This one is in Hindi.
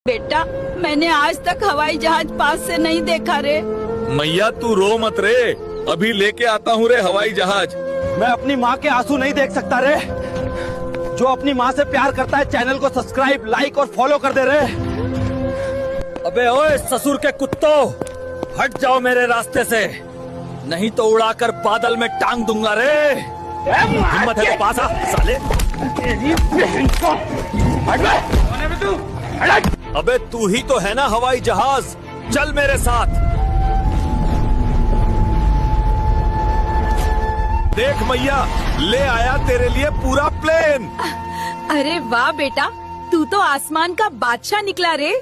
बेटा, मैंने आज तक हवाई जहाज पास से नहीं देखा रे। मैया तू रो मत रे, अभी लेके आता हूँ रे हवाई जहाज। मैं अपनी माँ के आंसू नहीं देख सकता रे। जो अपनी माँ से प्यार करता है चैनल को सब्सक्राइब, लाइक और फॉलो कर दे रे। अबे ओए ससुर के कुत्तों, हट जाओ मेरे रास्ते से, नहीं तो उड़ाकर बादल में टांग दूंगा रे। हिम्मत है तो पास आ साले। अबे तू ही तो है ना हवाई जहाज, चल मेरे साथ। देख मैया, ले आया तेरे लिए पूरा प्लेन। अरे वाह बेटा, तू तो आसमान का बादशाह निकला रे।